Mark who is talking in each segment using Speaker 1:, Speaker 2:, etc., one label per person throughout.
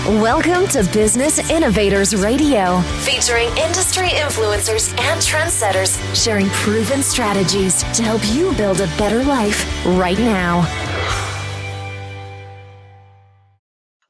Speaker 1: Welcome to Business Innovators Radio, featuring industry influencers and trendsetters sharing proven strategies to help you build a better life right now.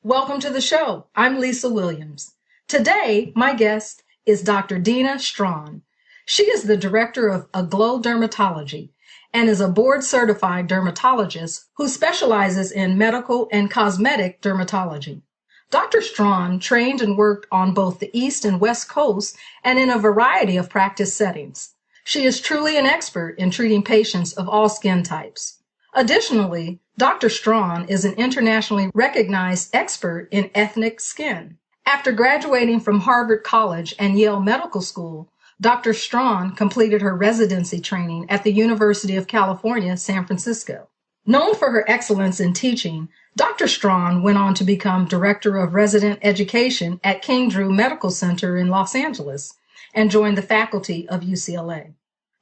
Speaker 2: Welcome to the show. I'm Lisa Williams. Today, my guest is Dr. Dina Strachan. She is the director of Aglow Dermatology and is a board-certified dermatologist who specializes in medical and cosmetic dermatology. Dr. Strachan trained and worked on both the East and West Coast and in a variety of practice settings. She is truly an expert in treating patients of all skin types. Additionally, Dr. Strachan is an internationally recognized expert in ethnic skin. After graduating from Harvard College and Yale Medical School, Dr. Strachan completed her residency training at the University of California, San Francisco. Known for her excellence in teaching, Dr. Strachan went on to become Director of Resident Education at King Drew Medical Center in Los Angeles and joined the faculty of UCLA.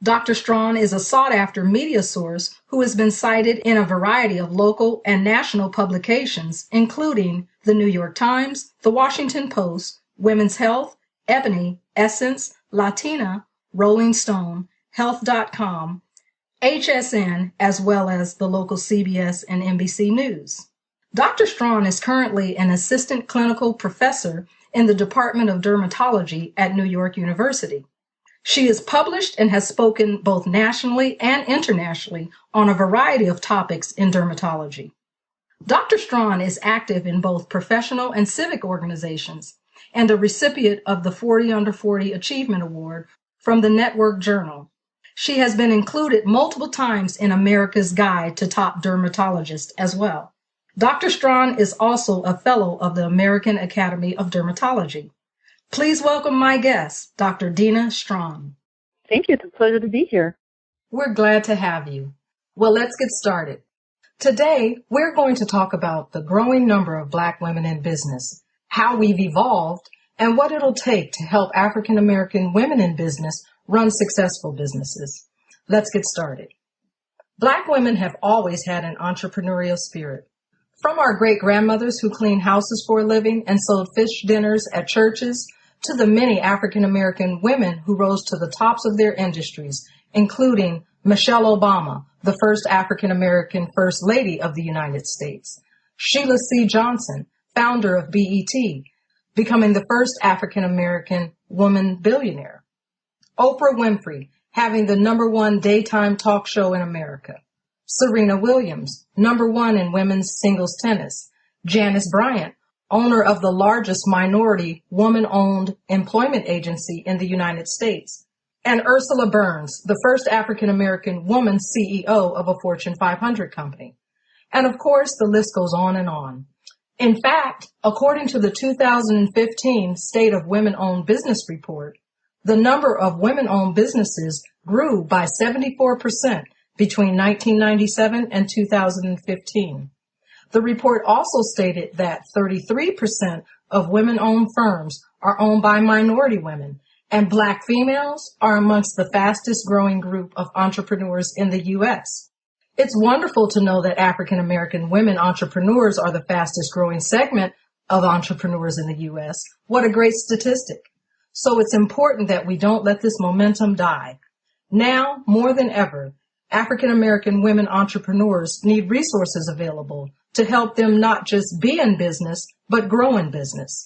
Speaker 2: Dr. Strachan is a sought-after media source who has been cited in a variety of local and national publications, including the New York Times, the Washington Post, Women's Health, Ebony, Essence, Latina, Rolling Stone, Health.com, HSN, as well as the local CBS and NBC News. Dr. Strachan is currently an assistant clinical professor in the Department of Dermatology at New York University. She is published and has spoken both nationally and internationally on a variety of topics in dermatology. Dr. Strachan is active in both professional and civic organizations and a recipient of the 40 Under 40 Achievement Award from the Network Journal. She has been included multiple times in America's Guide to Top Dermatologists as well. Dr. Strachan is also a fellow of the American Academy of Dermatology. Please welcome my guest, Dr. Dina Strachan.
Speaker 3: Thank you. It's a pleasure to be here.
Speaker 2: We're glad to have you. Well, let's get started. Today, we're going to talk about the growing number of Black women in business, how we've evolved, and what it'll take to help African American women in business run successful businesses. Let's get started. Black women have always had an entrepreneurial spirit. From our great-grandmothers who cleaned houses for a living and sold fish dinners at churches, to the many African American women who rose to the tops of their industries, including Michelle Obama, the first African American First Lady of the United States, Sheila C. Johnson, founder of BET, becoming the first African American woman billionaire, Oprah Winfrey, having the #1 daytime talk show in America, Serena Williams, #1 in women's singles tennis, Janice Bryant, owner of the largest minority woman-owned employment agency in the United States, and Ursula Burns, the first African-American woman CEO of a Fortune 500 company. And of course, the list goes on and on. In fact, according to the 2015 State of Women-Owned Business Report, the number of women-owned businesses grew by 74% between 1997 and 2015. The report also stated that 33% of women-owned firms are owned by minority women, and Black females are amongst the fastest growing group of entrepreneurs in the U.S. It's wonderful to know that African American women entrepreneurs are the fastest growing segment of entrepreneurs in the U.S. What a great statistic. So it's important that we don't let this momentum die. Now, more than ever, African American women entrepreneurs need resources available to help them not just be in business, but grow in business.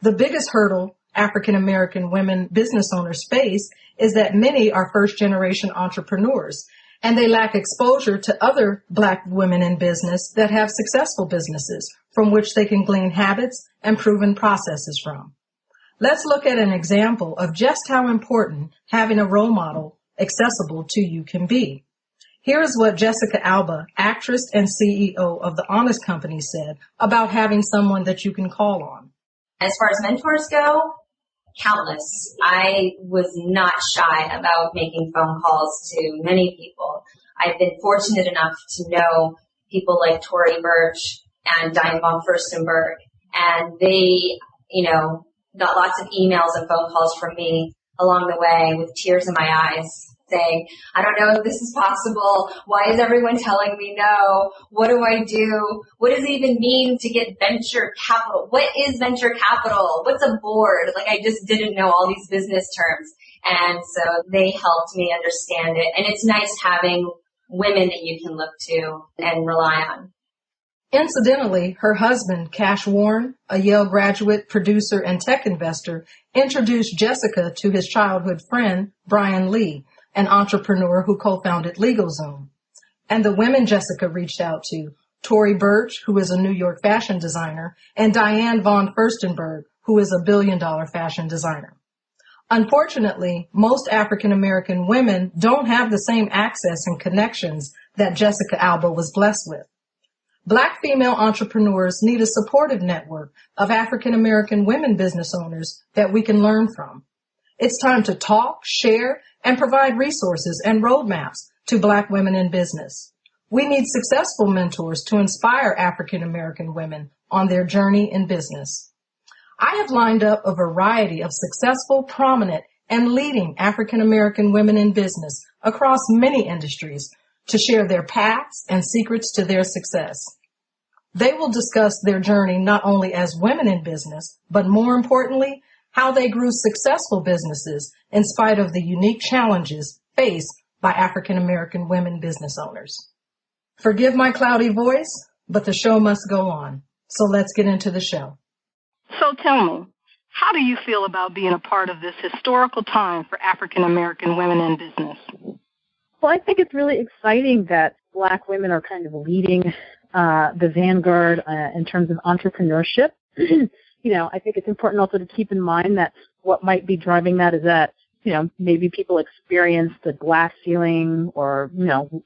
Speaker 2: The biggest hurdle African American women business owners face is that many are first-generation entrepreneurs, and they lack exposure to other Black women in business that have successful businesses from which they can glean habits and proven processes from. Let's look at an example of just how important having a role model accessible to you can be. Here is what Jessica Alba, actress and CEO of The Honest Company, said about having someone that you can call on.
Speaker 4: As far as mentors go, countless. I was not shy about making phone calls to many people. I've been fortunate enough to know people like Tory Burch and Diane von Furstenberg, and they, got lots of emails and phone calls from me along the way with tears in my eyes saying, I don't know if this is possible. Why is everyone telling me no? What do I do? What does it even mean to get venture capital? What is venture capital? What's a board? Like, I just didn't know all these business terms. And so they helped me understand it. And it's nice having women that you can look to and rely on.
Speaker 2: Incidentally, her husband, Cash Warren, a Yale graduate, producer, and tech investor, introduced Jessica to his childhood friend, Brian Lee, an entrepreneur who co-founded LegalZoom. And the women Jessica reached out to, Tory Burch, who is a New York fashion designer, and Diane von Furstenberg, who is a billion-dollar fashion designer. Unfortunately, most African-American women don't have the same access and connections that Jessica Alba was blessed with. Black female entrepreneurs need a supportive network of African-American women business owners that we can learn from. It's time to talk, share, and provide resources and roadmaps to Black women in business. We need successful mentors to inspire African-American women on their journey in business. I have lined up a variety of successful, prominent, and leading African-American women in business across many industries to share their paths and secrets to their success. They will discuss their journey not only as women in business, but more importantly, how they grew successful businesses in spite of the unique challenges faced by African-American women business owners. Forgive my cloudy voice, but the show must go on. So let's get into the show.
Speaker 3: So tell me, how do you feel about being a part of this historical time for African-American women in business?
Speaker 5: Well, I think it's really exciting that Black women are kind of leading the vanguard in terms of entrepreneurship. I think it's important also to keep in mind that what might be driving that is that, maybe people experience the glass ceiling or,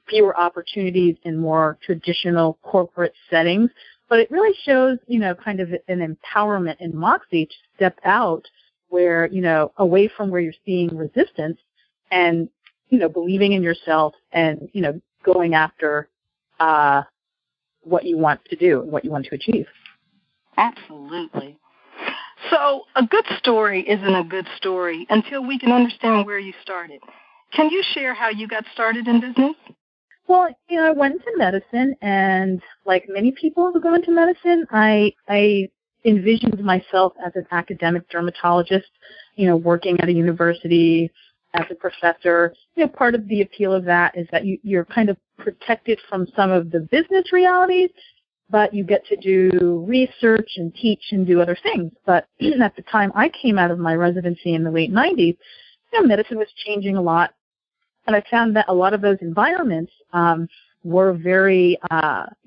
Speaker 5: fewer opportunities in more traditional corporate settings. But it really shows, kind of an empowerment in moxie to step out where, away from where you're seeing resistance and, believing in yourself and, going after what you want to do and what you want to achieve.
Speaker 3: Absolutely. So a good story isn't a good story until we can understand where you started. Can you share how you got started in business?
Speaker 5: Well, I went into medicine, and like many people who go into medicine, I envisioned myself as an academic dermatologist, working at a university as a professor. Part of the appeal of that is that you're kind of protected from some of the business realities, but you get to do research and teach and do other things. But at the time I came out of my residency in the late 90s, medicine was changing a lot. And I found that a lot of those environments were you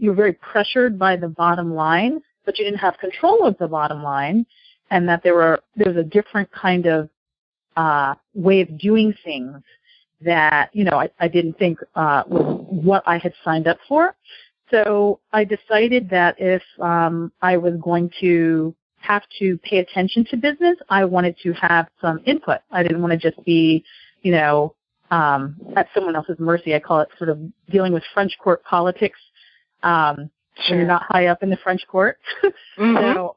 Speaker 5: were very pressured by the bottom line, but you didn't have control of the bottom line, and that there was a different kind of way of doing things that, I didn't think was what I had signed up for. So I decided that if I was going to have to pay attention to business, I wanted to have some input. I didn't want to just be, at someone else's mercy. I call it sort of dealing with French court politics when you're not high up in the French court. Mm-hmm. So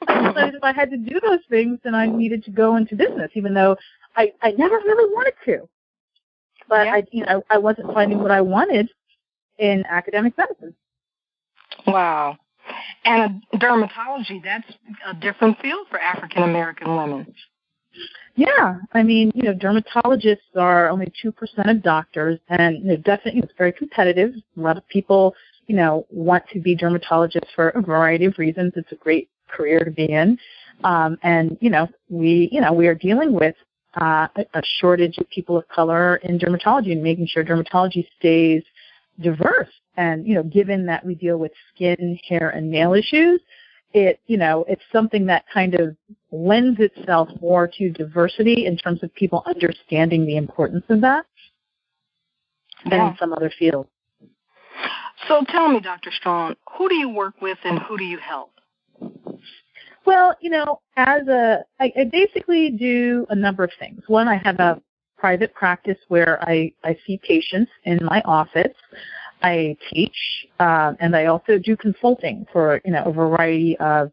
Speaker 5: I decided if I had to do those things, then I needed to go into business, even though I never really wanted to. But I wasn't finding what I wanted in academic medicine.
Speaker 3: Wow. And dermatology, that's a different field for African-American women.
Speaker 5: Yeah, dermatologists are only 2% of doctors, and definitely it's very competitive. A lot of people, want to be dermatologists for a variety of reasons. It's a great career to be in, and we are dealing with a shortage of people of color in dermatology and making sure dermatology stays diverse. And given that we deal with skin, hair, and nail issues, it's something that kind of lends itself more to diversity in terms of people understanding the importance of that than in some other fields.
Speaker 3: So tell me, Dr. Strachan, who do you work with and who do you help?
Speaker 5: Well, I basically do a number of things. One, I have a private practice where I see patients in my office. I teach, and I also do consulting for, a variety of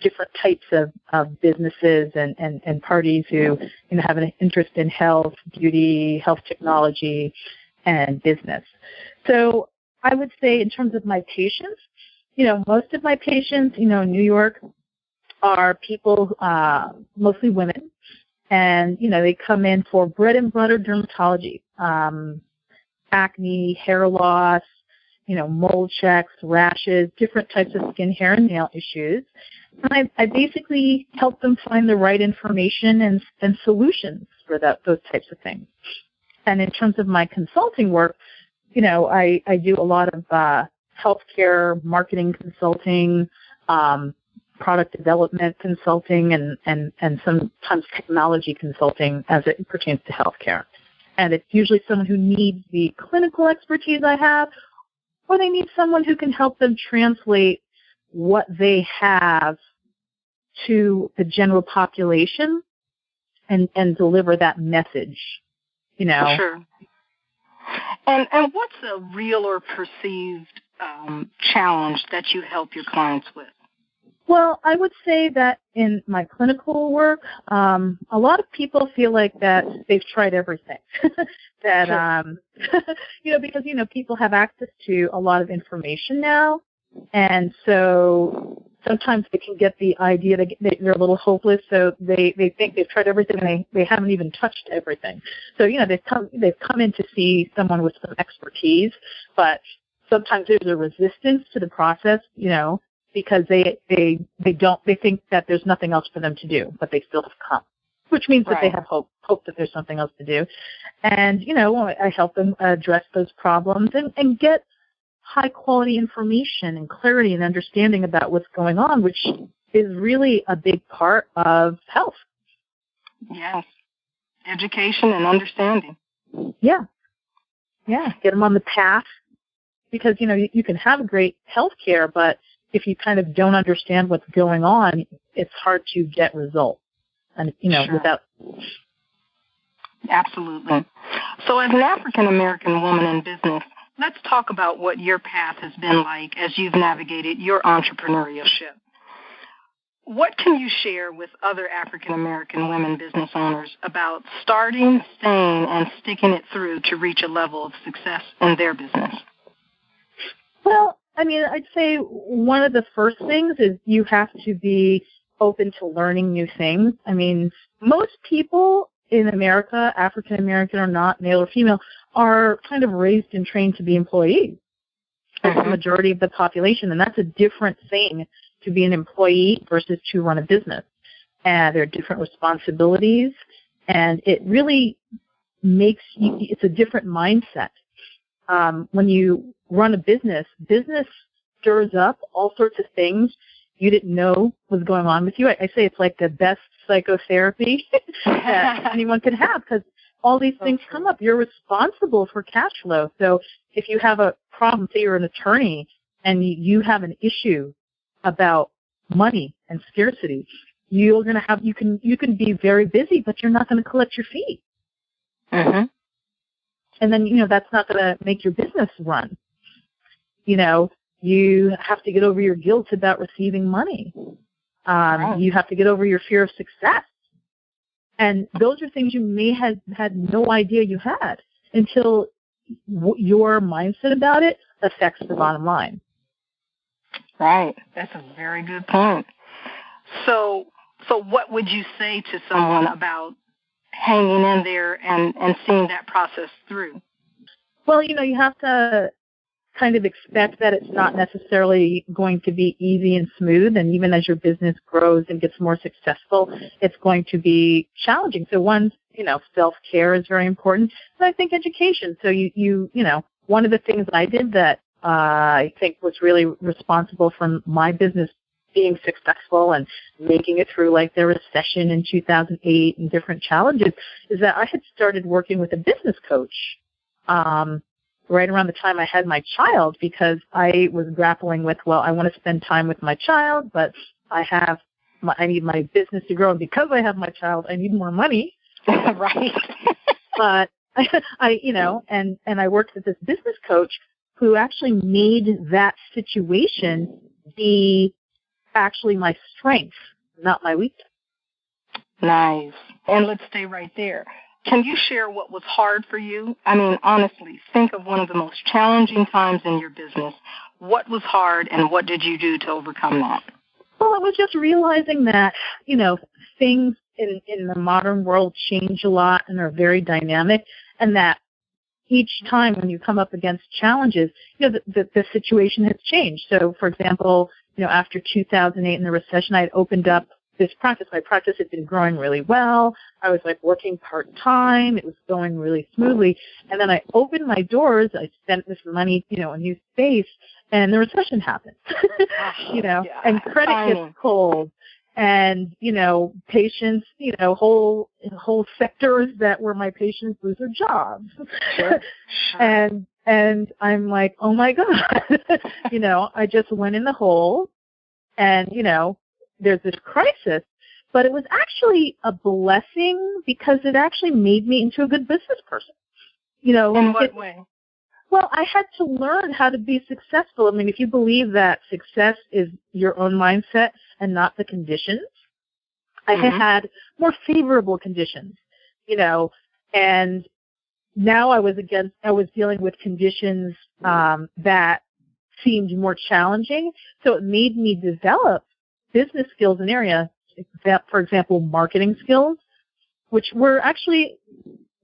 Speaker 5: different types of businesses and parties who, have an interest in health, beauty, health technology, and business. So I would say in terms of my patients, most of my patients, in New York are people, mostly women, and, they come in for bread and butter dermatology, acne, hair loss, mole checks, rashes, different types of skin, hair, and nail issues. And I basically help them find the right information and solutions for those types of things. And in terms of my consulting work, I do a lot of healthcare marketing consulting, product development consulting, and sometimes technology consulting as it pertains to healthcare. And it's usually someone who needs the clinical expertise I have, or they need someone who can help them translate what they have to the general population and deliver that message,
Speaker 3: Sure. And what's a real or perceived challenge that you help your clients with?
Speaker 5: Well, I would say that in my clinical work, a lot of people feel like that they've tried everything. That, because, people have access to a lot of information now. And so sometimes they can get the idea that they're a little hopeless. So they think they've tried everything and they haven't even touched everything. So, they've come in to see someone with some expertise, but sometimes there's a resistance to the process, because they think that there's nothing else for them to do, but they still have come, which means that they have hope that there's something else to do. And, I help them address those problems and get high quality information and clarity and understanding about what's going on, which is really a big part of health.
Speaker 3: Yes. Education and understanding.
Speaker 5: Yeah. Yeah. Get them on the path, because, you can have great health care, but if you kind of don't understand what's going on, it's hard to get results. And,
Speaker 3: Sure.
Speaker 5: without.
Speaker 3: Absolutely. So as an African-American woman in business, let's talk about what your path has been like as you've navigated your entrepreneurship. What can you share with other African-American women business owners about starting, staying, and sticking it through to reach a level of success in their business?
Speaker 5: Well, I'd say one of the first things is you have to be open to learning new things. Most people in America, African American or not, male or female, are kind of raised and trained to be employees. That's the majority of the population, and that's a different thing to be an employee versus to run a business. And there are different responsibilities, and it really it's a different mindset. When you run a business stirs up all sorts of things you didn't know was going on with you. I say it's like the best psychotherapy that anyone could have, because all these things come up. You're responsible for cash flow. So if you have a problem, say you're an attorney, and you have an issue about money and scarcity, you can be very busy, but you're not going to collect your fee.
Speaker 3: Mm-hmm.
Speaker 5: And then, that's not going to make your business run. You have to get over your guilt about receiving money. You have to get over your fear of success. And those are things you may have had no idea you had until your mindset about it affects the bottom line.
Speaker 3: Right. That's a very good point. So what would you say to someone about hanging in there and seeing that process through?
Speaker 5: Well, you have to kind of expect that it's not necessarily going to be easy and smooth. And even as your business grows and gets more successful, it's going to be challenging. So one, self-care is very important. And I think education. So one of the things I did that I think was really responsible for my business being successful and making it through like the recession in 2008 and different challenges is that I had started working with a business coach right around the time I had my child, because I was grappling with, I want to spend time with my child, but I need my business to grow, and because I have my child, I need more money.
Speaker 3: Right.
Speaker 5: But I worked with this business coach who actually made that situation be actually my strength, not my weakness.
Speaker 3: Nice. And let's stay right there. Can you share what was hard for you? I mean, honestly, think of one of the most challenging times in your business. What was hard and what did you do to overcome that?
Speaker 5: Well, it was just realizing that, things in the modern world change a lot and are very dynamic, and that each time when you come up against challenges, the situation has changed. So, for example, after 2008 in the recession, I had opened up this practice. My practice had been growing really well. I was working part-time. It was going really smoothly. And then I opened my doors. I spent this money, a new space, and the recession happened, and credit gets cold. And, patients, whole sectors that were my patients lose their jobs.
Speaker 3: Sure.
Speaker 5: And I'm like, oh my God, I just went in the hole and, there's this crisis, but it was actually a blessing because it actually made me into a good business person.
Speaker 3: In what way?
Speaker 5: Well, I had to learn how to be successful. I mean, if you believe that success is your own mindset and not the conditions, I had more favorable conditions, and now I was dealing with conditions that seemed more challenging. So it made me develop business skills in areas, for example, marketing skills, which were actually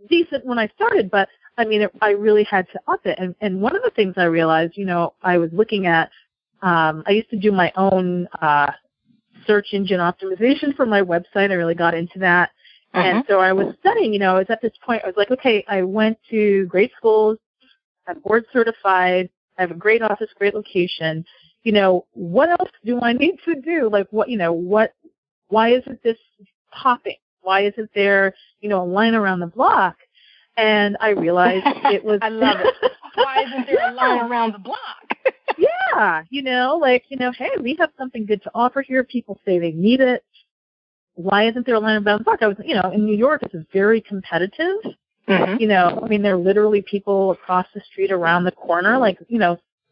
Speaker 5: decent when I started, but I mean, I really had to up it. And one of the things I realized, I was looking at, I used to do my own search engine optimization for my website. I really got into that. And so I was studying, I was at this point, I was like, okay, I went to great schools, I'm board certified, I have a great office, great location. What else do I need to do? Why isn't this popping? Why isn't there, a line around the block? And I realized it was...
Speaker 3: I love it. Why isn't there a line around the block?
Speaker 5: Yeah, hey, we have something good to offer here. People say they need it. Why isn't there a line around the block? I was, in New York, it's very competitive. There are literally people across the street, around the corner.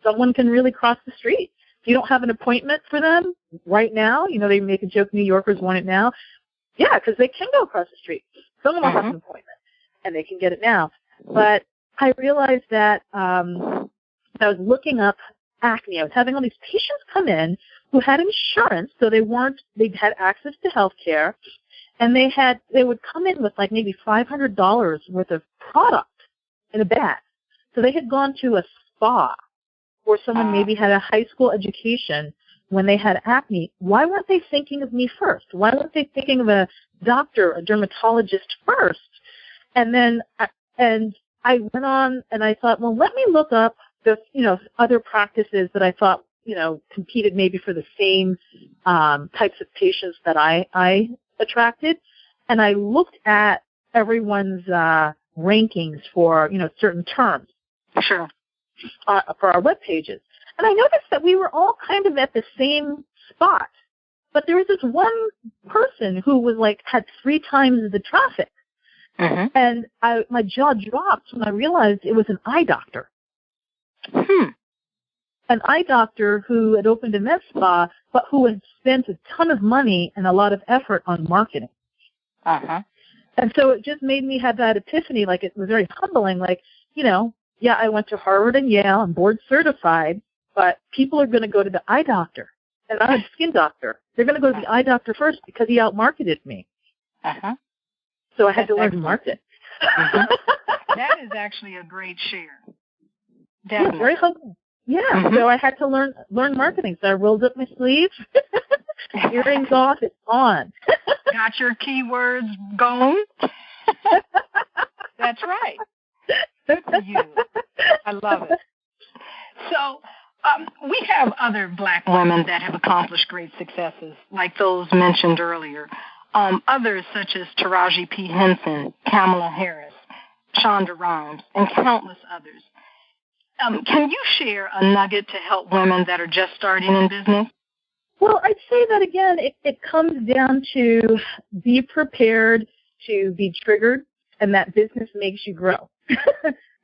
Speaker 5: Someone can really cross the street. If you don't have an appointment for them right now, they make a joke, New Yorkers want it now. Yeah, because they can go across the street. Someone will have an appointment, and they can get it now. But I realized that I was looking up acne. I was having all these patients come in who had insurance, so they had access to health care, and they would come in with maybe $500 worth of product in a bag. So they had gone to a spa, or someone maybe had a high school education when they had acne. Why weren't they thinking of me first? Why weren't they thinking of a doctor, a dermatologist first? And then, and I went on and I thought, well, let me look up the, other practices that I thought, competed maybe for the same types of patients that I attracted. And I looked at everyone's rankings for, certain terms.
Speaker 3: Sure.
Speaker 5: For our web pages. And I noticed that we were all kind of at the same spot. But there was this one person who was had 3 times the traffic. And my jaw dropped when I realized it was an eye doctor. An eye doctor who had opened a med spa, but who had spent a ton of money and a lot of effort on marketing. And so it just made me have that epiphany, it was very humbling, yeah, I went to Harvard and Yale, I'm board certified, but people are going to go to the eye doctor. And I'm a skin doctor. They're going to go to the eye doctor first because he outmarketed me. So I had to learn to market.
Speaker 3: That is actually a great share. Definitely.
Speaker 5: Yeah, very humbling. Yeah, so I had to learn marketing. So I rolled up my sleeves, earrings off, it's on.
Speaker 3: Got your keywords going? That's right. Good for you. I love it. So we have other Black women that have accomplished great successes, like those mentioned earlier. Others such as Taraji P. Henson, Kamala Harris, Shonda Rhimes, and countless others. Can you share a nugget to help women that are just starting in business?
Speaker 5: Well, I'd say that, again, it comes down to be prepared to be triggered, and that business makes you grow.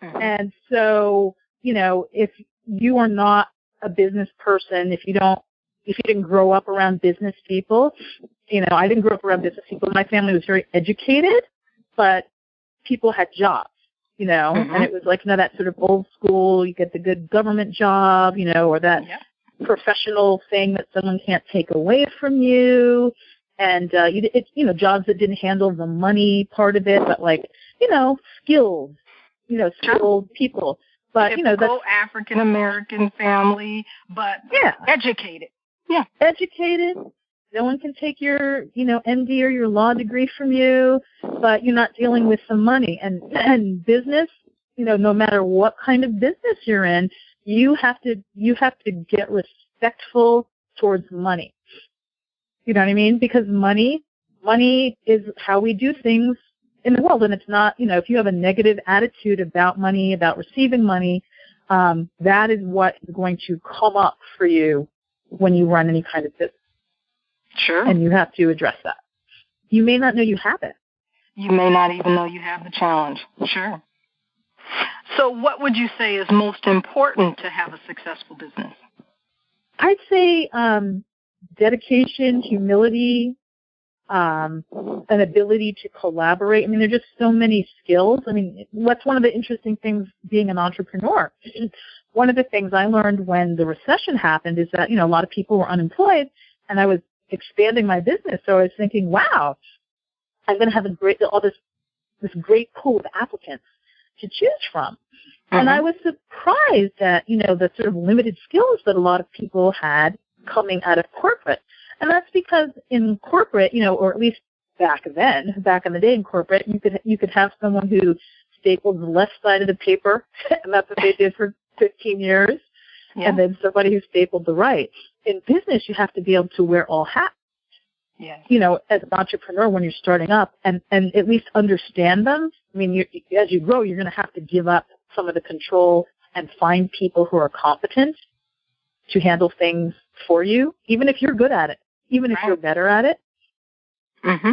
Speaker 5: And so, if you are not a business person, if you don't, if you didn't grow up around business people, I didn't grow up around business people. My family was very educated, but people had jobs, and it was like, that sort of old school, you get the good government job, or that professional thing that someone can't take away from you. And, jobs that didn't handle the money part of it, but like, skilled, skilled people. But,
Speaker 3: that's African-American family, but educated. Yeah.
Speaker 5: Educated. No one can take your, MD or your law degree from you, but you're not dealing with some money. And business, no matter what kind of business you're in, you have to get respectful towards money. You know what I mean? Because money is how we do things in the world. And it's not, if you have a negative attitude about money, about receiving money, that is what is going to come up for you when you run any kind of business.
Speaker 3: Sure.
Speaker 5: And you have to address that. You may not know you have it.
Speaker 3: You may not even know you have the challenge. Sure. So what would you say is most important to have a successful business?
Speaker 5: I'd say dedication, humility, an ability to collaborate. I mean, there are just so many skills. I mean, what's one of the interesting things being an entrepreneur? One of the things I learned when the recession happened is that, a lot of people were unemployed, and I was expanding my business. So I was thinking, wow, I'm going to have this great pool of applicants to choose from. And I was surprised at, the sort of limited skills that a lot of people had coming out of corporate. And that's because in corporate, or at least back in the day in corporate, you could have someone who stapled the left side of the paper, and that's what they did for 15 years, and then somebody who stapled the right. In business, you have to be able to wear all hats.
Speaker 3: Yes.
Speaker 5: As an entrepreneur when you're starting up, and at least understand them. I mean, as you grow, you're going to have to give up some of the control and find people who are competent to handle things for you, even if you're good at it, even if you're better at it.
Speaker 3: Mm-hmm.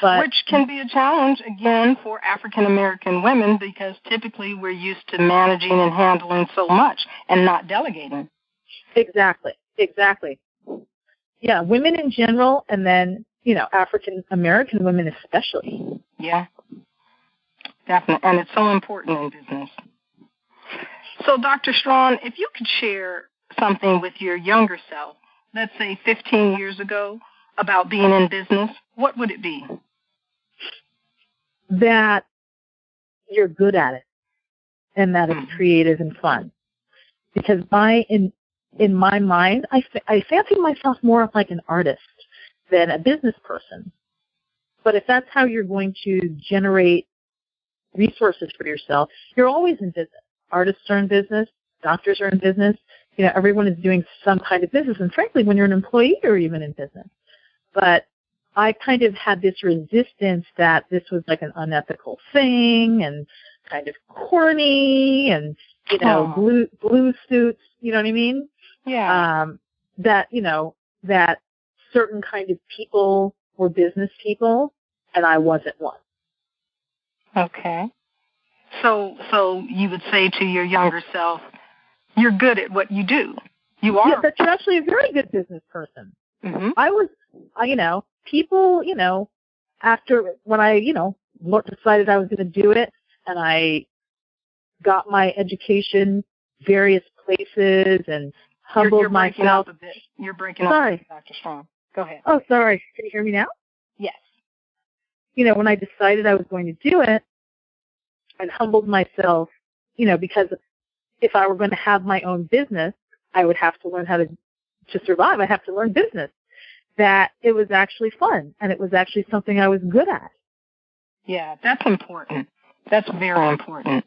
Speaker 5: But,
Speaker 3: which can be a challenge, again, for African-American women, because typically we're used to managing and handling so much and not delegating.
Speaker 5: Exactly. Yeah, women in general, and then, African-American women especially.
Speaker 3: Yeah, definitely. And it's so important in business. So, Dr. Strachan, if you could share something with your younger self, let's say 15 years ago, about being in business, what would it be?
Speaker 5: That you're good at it, and that it's creative and fun. Because in my mind, I fancy myself more like an artist than a business person. But if that's how you're going to generate resources for yourself, you're always in business. Artists are in business. Doctors are in business. Everyone is doing some kind of business. And frankly, when you're an employee, you're even in business. But I kind of had this resistance that this was like an unethical thing and kind of corny and, blue suits, you know what I mean?
Speaker 3: Yeah.
Speaker 5: That certain kind of people were business people, and I wasn't one.
Speaker 3: Okay. So you would say to your younger self, you're good at what you do. You are.
Speaker 5: Yeah, but you're actually a very good business person.
Speaker 3: Mm-hmm.
Speaker 5: People, after when I, decided I was going to do it, and I got my education various places and humbled
Speaker 3: you're breaking
Speaker 5: myself.
Speaker 3: Up a bit. You're breaking up
Speaker 5: Sorry.
Speaker 3: a bit, Dr. Strachan. Go ahead.
Speaker 5: Oh, sorry. Can you hear me now?
Speaker 3: Yes.
Speaker 5: When I decided I was going to do it, and humbled myself, because if I were going to have my own business, I would have to learn how to survive. I have to learn business. That it was actually fun, and it was actually something I was good at.
Speaker 3: Yeah, that's important. That's very important.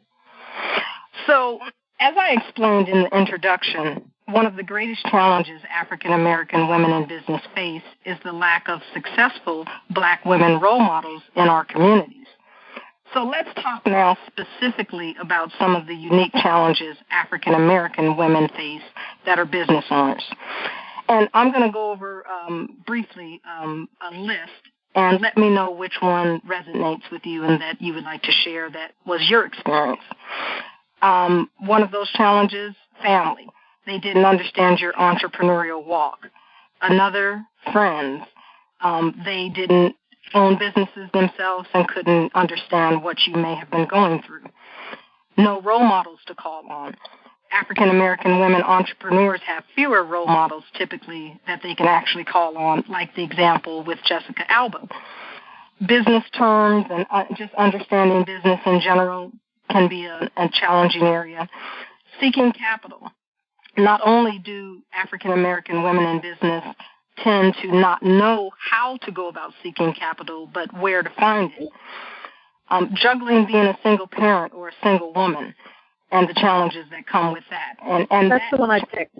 Speaker 3: So, as I explained in the introduction, one of the greatest challenges African American women in business face is the lack of successful Black women role models in our communities. So let's talk now specifically about some of the unique challenges African American women face that are business owners. And I'm going to go over briefly a list, and let me know which one resonates with you and that you would like to share that was your experience. One of those challenges, family. They didn't understand your entrepreneurial walk. Another, friends. They didn't own businesses themselves and couldn't understand what you may have been going through. No role models to call on. African American women entrepreneurs have fewer role models typically that they can actually call on, like the example with Jessica Alba. Business terms and just understanding business in general can be a challenging area. Seeking capital. Not only do African American women in business tend to not know how to go about seeking capital, but where to find it. Juggling being a single parent or a single woman and the challenges that come with that. And
Speaker 5: that's the one I picked.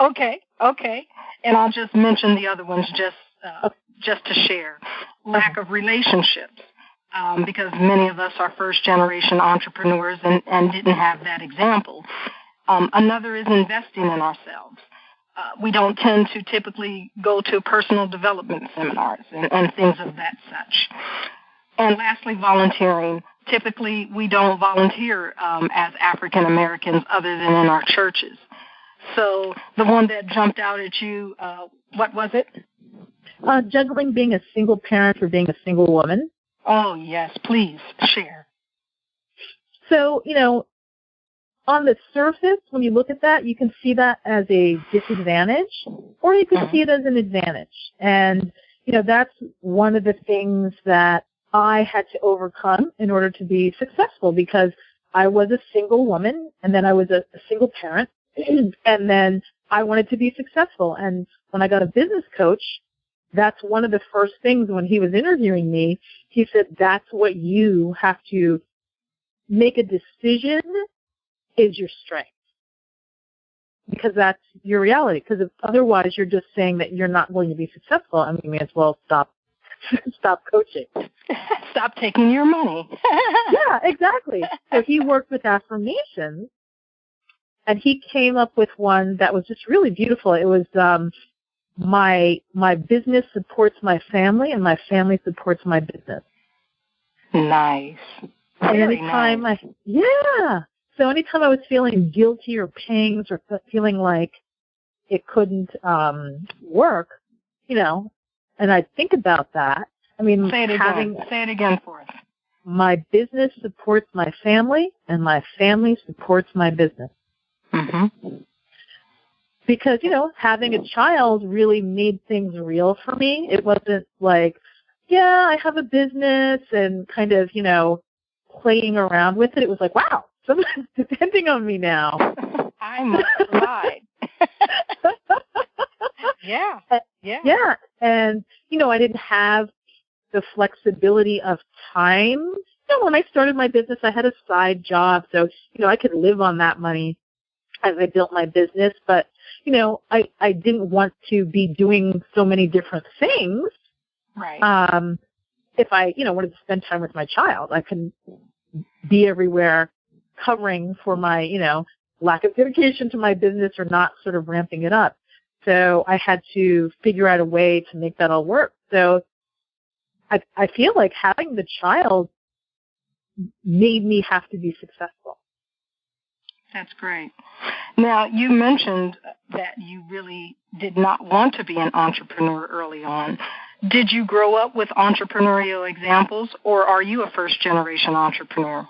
Speaker 3: Okay. And I'll just mention the other ones just to share. Lack of relationships, because many of us are first-generation entrepreneurs and didn't have that example. Another is investing in ourselves. We don't tend to typically go to personal development seminars and things of that such. And lastly, volunteering. Typically, we don't volunteer as African Americans other than in our churches. So the one that jumped out at you, what was it?
Speaker 5: Juggling being a single parent or being a single woman.
Speaker 3: Oh, yes, please share.
Speaker 5: So, on the surface, when you look at that, you can see that as a disadvantage, or you can see it as an advantage. And, that's one of the things that I had to overcome in order to be successful, because I was a single woman, and then I was a single parent, and then I wanted to be successful. And when I got a business coach, that's one of the first things when he was interviewing me, he said, that's what you have to make a decision is your strength. Because that's your reality. Because if otherwise you're just saying that you're not going to be successful, I mean, you may as well stop coaching.
Speaker 3: Stop taking your money.
Speaker 5: Yeah, exactly. So he worked with affirmations, and he came up with one that was just really beautiful. It was my business supports my family, and my family supports my business.
Speaker 3: Nice. Very nice.
Speaker 5: So anytime I was feeling guilty or pangs or feeling like it couldn't work, and I think about that. I mean,
Speaker 3: Say it again for us.
Speaker 5: My business supports my family, and my family supports my business.
Speaker 3: Mm-hmm.
Speaker 5: Because, having a child really made things real for me. It wasn't like, yeah, I have a business and kind of, playing around with it. It was like, wow, someone's depending on me now.
Speaker 3: I must provide. Yeah.
Speaker 5: And, I didn't have the flexibility of time. When I started my business, I had a side job, so, I could live on that money as I built my business. But, I didn't want to be doing so many different things.
Speaker 3: Right.
Speaker 5: If I, wanted to spend time with my child, I couldn't be everywhere covering for my, lack of dedication to my business or not sort of ramping it up. So I had to figure out a way to make that all work. So I feel like having the child made me have to be successful.
Speaker 3: That's great. Now, you mentioned that you really did not want to be an entrepreneur early on. Did you grow up with entrepreneurial examples, or are you a first-generation entrepreneur?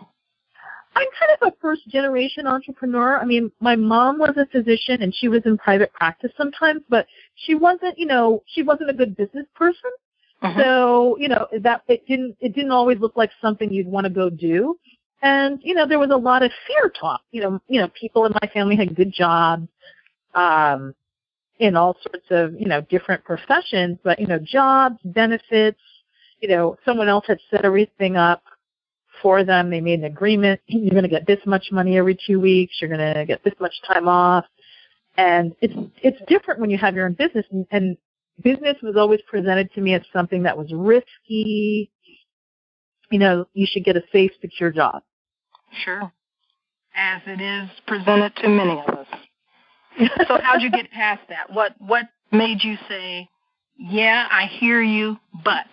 Speaker 5: I'm kind of a first-generation entrepreneur. I mean, my mom was a physician, and she was in private practice sometimes, but she wasn't, she wasn't a good business person. Mm-hmm. So, that it didn't always look like something you'd want to go do. And, there was a lot of fear talk. People in my family had good jobs, in all sorts of, different professions, but, jobs, benefits, someone else had set everything up for them. They made an agreement. You're going to get this much money every 2 weeks. You're going to get this much time off. And it's different when you have your own business. And business was always presented to me as something that was risky. You should get a safe, secure job.
Speaker 3: Sure. As it is presented to many of us. So how'd you get past that? What made you say, yeah, I hear you, but?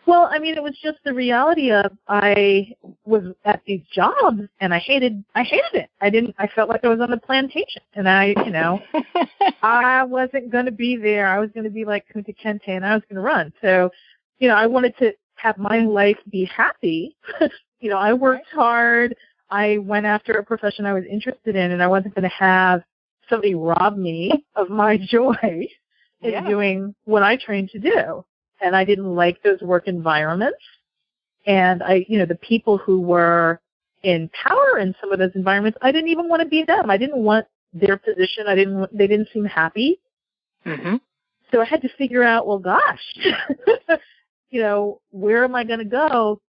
Speaker 5: Well, I mean, it was just the reality of I was at these jobs and I hated it. I felt like I was on a plantation and I wasn't going to be there. I was going to be like Kunta Kinte and I was going to run. So, I wanted to have my life be happy. I worked hard. I went after a profession I was interested in, and I wasn't going to have somebody rob me of my joy in doing what I trained to do. And I didn't like those work environments. And the people who were in power in some of those environments, I didn't even want to be them. I didn't want their position. They didn't seem happy. Mm-hmm. So I had to figure out, well, gosh, where am I going to go?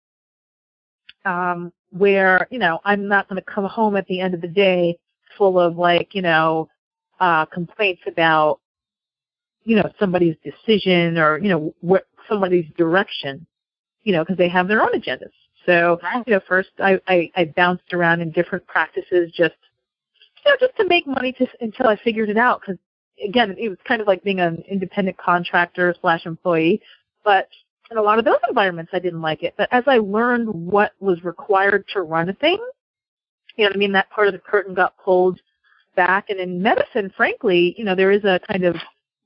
Speaker 5: Where, I'm not going to come home at the end of the day full of complaints about, somebody's decision or, somebody's direction, because they have their own agendas. So, first I bounced around in different practices just to make money until I figured it out. Because, again, it was kind of like being an independent contractor / employee. But in a lot of those environments, I didn't like it. But as I learned what was required to run a thing, that part of the curtain got pulled back. And in medicine, frankly, there is a kind of...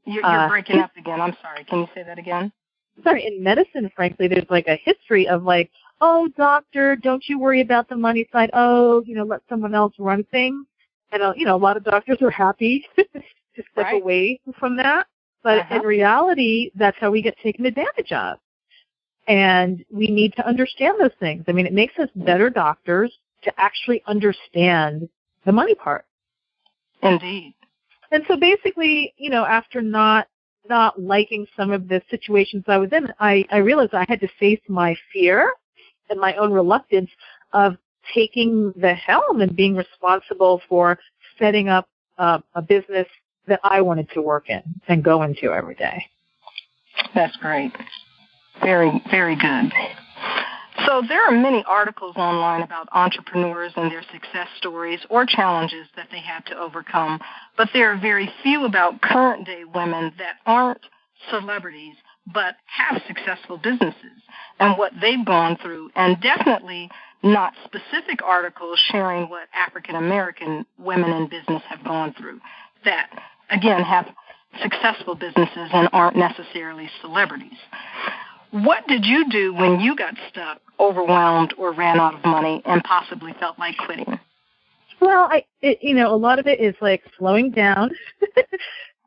Speaker 3: You're breaking up again. I'm sorry. Can you say that again?
Speaker 5: Sorry. In medicine, frankly, there's like a history of oh, doctor, don't you worry about the money side. Oh, let someone else run things. And, a lot of doctors are happy to step away from that. But in reality, that's how we get taken advantage of. And we need to understand those things. It makes us better doctors to actually understand the money part.
Speaker 3: Indeed.
Speaker 5: And so basically, after not liking some of the situations I was in, I realized I had to face my fear and my own reluctance of taking the helm and being responsible for setting up a business that I wanted to work in and go into every day.
Speaker 3: That's great. Very, very good. So there are many articles online about entrepreneurs and their success stories or challenges that they had to overcome, but there are very few about current-day women that aren't celebrities but have successful businesses and what they've gone through, and definitely not specific articles sharing what African-American women in business have gone through that, again, have successful businesses and aren't necessarily celebrities. What did you do when you got stuck, overwhelmed, or ran out of money and possibly felt like quitting?
Speaker 5: Well, a lot of it is like slowing down,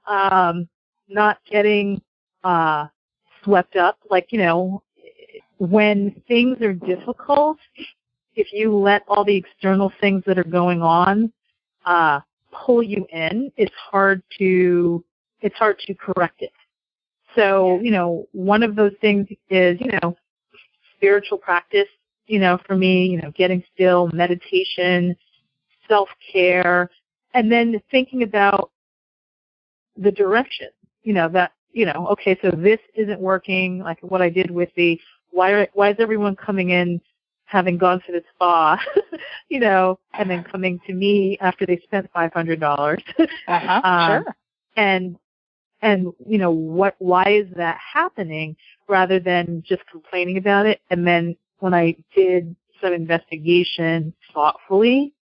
Speaker 5: not getting swept up. When things are difficult, if you let all the external things that are going on pull you in, it's hard to correct it. So, one of those things is, spiritual practice, for me, getting still, meditation, self-care, and then thinking about the direction, okay, so this isn't working, like what I did with why is everyone coming in having gone to the spa, and then coming to me after they spent $500.
Speaker 3: Sure.
Speaker 5: And why is that happening, rather than just complaining about it? And then when I did some investigation thoughtfully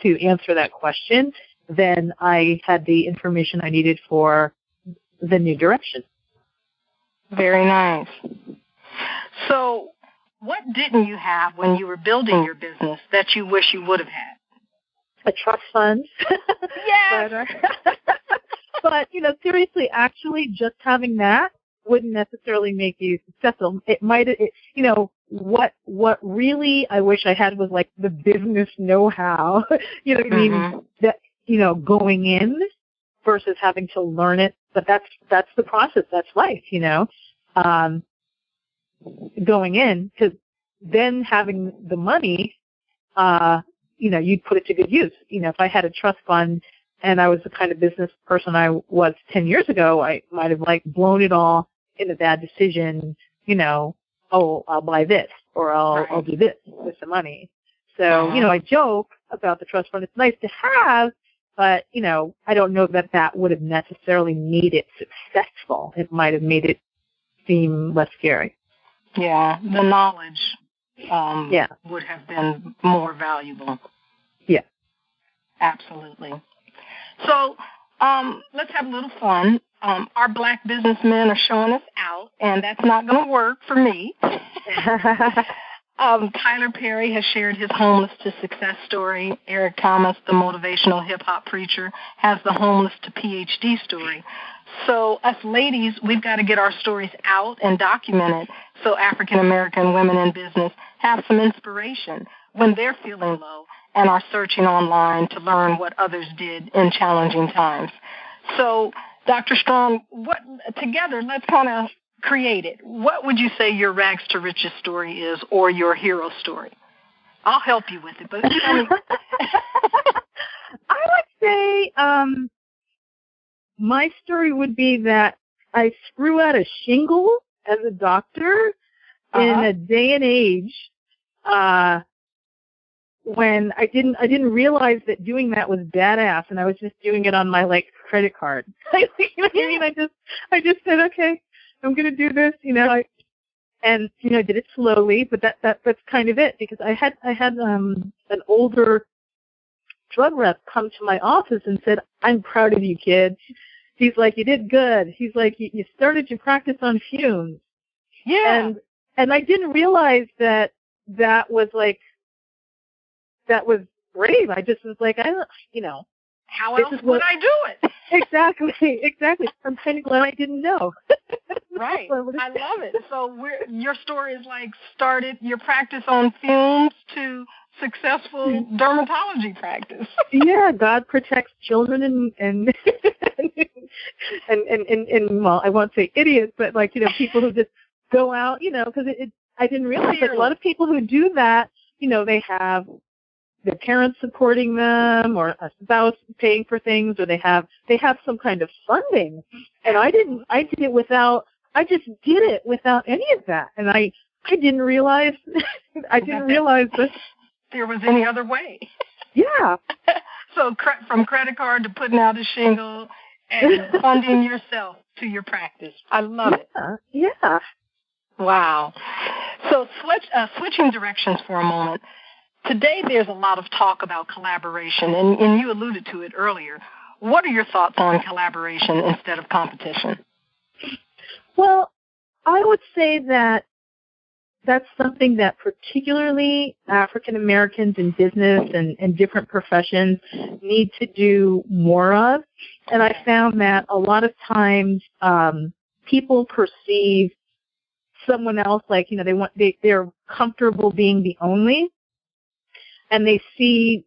Speaker 5: to answer that question, then I had the information I needed for the new direction.
Speaker 3: Very nice. So what didn't you have when you were building your business that you wish you would have had?
Speaker 5: A trust fund.
Speaker 3: Yes.
Speaker 5: But, seriously, actually just having that wouldn't necessarily make you successful. It might, what really I wish I had was like the business know-how, that, going in versus having to learn it. But that's the process. That's life, going in, because then having the money, you'd put it to good use. If I had a trust fund and I was the kind of business person I was 10 years ago, I might have blown it all in a bad decision, I'll buy this or I'll do this with the money. So, I joke about the trust fund. It's nice to have, but, I don't know that would have necessarily made it successful. It might have made it seem less scary.
Speaker 3: Yeah, the knowledge would have been more valuable.
Speaker 5: Yeah.
Speaker 3: Absolutely. So let's have a little fun. Our black businessmen are showing us out, and that's not going to work for me. Tyler Perry has shared his homeless to success story. Eric Thomas, the motivational hip-hop preacher, has the homeless to PhD story. So us ladies, we've got to get our stories out and documented so African-American women in business have some inspiration when they're feeling low and are searching online to learn what others did in challenging times. So, Dr. Strong, together, let's kind of create it. What would you say your rags to riches story is, or your hero story? I'll help you with it, but tell me.
Speaker 5: I would say my story would be that I screw out a shingle as a doctor in a day and age when I didn't realize that doing that was badass, and I was just doing it on my credit card. You know what I mean? I just said, okay, I'm going to do this, and did it slowly, but that's kind of it, because I had an older drug rep come to my office and said, "I'm proud of you, kid." He's like, "You did good." He's like, "You started your practice on fumes."
Speaker 3: Yeah.
Speaker 5: And I didn't realize that was brave. I just was like,
Speaker 3: how else would I do it?
Speaker 5: Exactly. I'm kind of glad I didn't know.
Speaker 3: Right. I love it. So your story is started your practice on fumes to successful dermatology practice.
Speaker 5: Yeah, God protects children and well, I won't say idiots, but people who just go out, because I didn't realize that a lot of people who do that, they have their parents supporting them, or a spouse paying for things, or they have some kind of funding. And I just did it without any of that. And I didn't realize that
Speaker 3: there was any other way.
Speaker 5: Yeah.
Speaker 3: So from credit card to putting out a shingle and funding yourself to your practice. I love it.
Speaker 5: Yeah.
Speaker 3: Wow. So switching directions for a moment. Today there's a lot of talk about collaboration, and you alluded to it earlier. What are your thoughts on collaboration instead of competition?
Speaker 5: Well, I would say that that's something that particularly African Americans in business and different professions need to do more of. And I found that a lot of times people perceive someone else they're comfortable being the only, and they see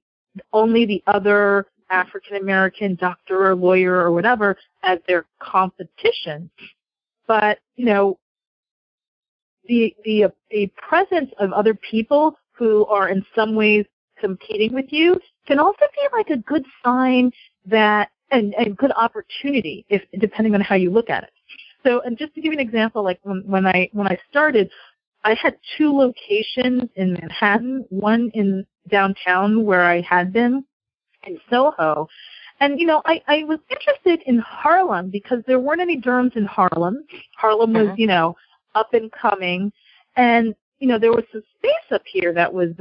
Speaker 5: only the other African American doctor or lawyer or whatever as their competition. But the presence of other people who are in some ways competing with you can also be a good sign that and good opportunity, if depending on how you look at it. So, and just to give you an example, when I started, I had 2 locations in Manhattan, one in downtown where I had been in Soho. And, I was interested in Harlem because there weren't any derms in Harlem. Harlem was, up and coming. And, there was some space up here that was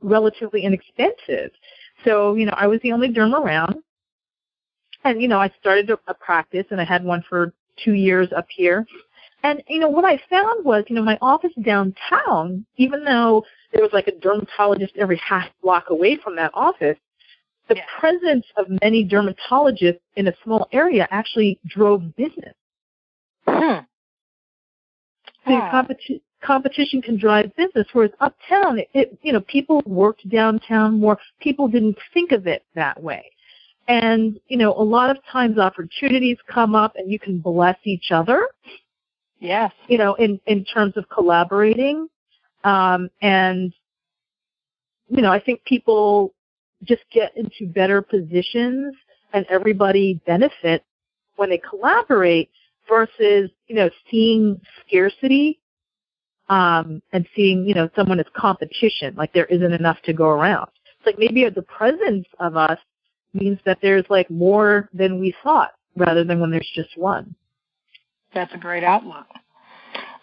Speaker 5: relatively inexpensive. So, I was the only derm around. And, I started a practice, and I had one for 2 years up here. And, what I found was, my office downtown, even though there was a dermatologist every half block away from that office, the presence of many dermatologists in a small area actually drove business. So competition can drive business, whereas uptown, people worked downtown more. People didn't think of it that way. And, a lot of times opportunities come up and you can bless each other.
Speaker 3: Yes.
Speaker 5: In terms of collaborating. And, I think people just get into better positions and everybody benefits when they collaborate versus, seeing scarcity, and seeing, someone as competition, like there isn't enough to go around. It's maybe the presence of us means that there's more than we thought rather than when there's just one.
Speaker 3: That's a great outlook.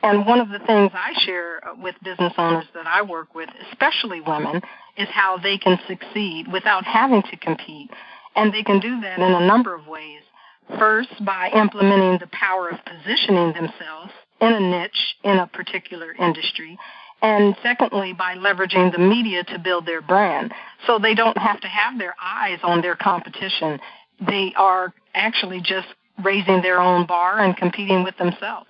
Speaker 3: And one of the things I share with business owners that I work with, especially women, is how they can succeed without having to compete. And they can do that in a number of ways. First, by implementing the power of positioning themselves in a niche in a particular industry. And secondly, by leveraging the media to build their brand. So they don't have to have their eyes on their competition. They are actually just raising their own bar and competing with themselves.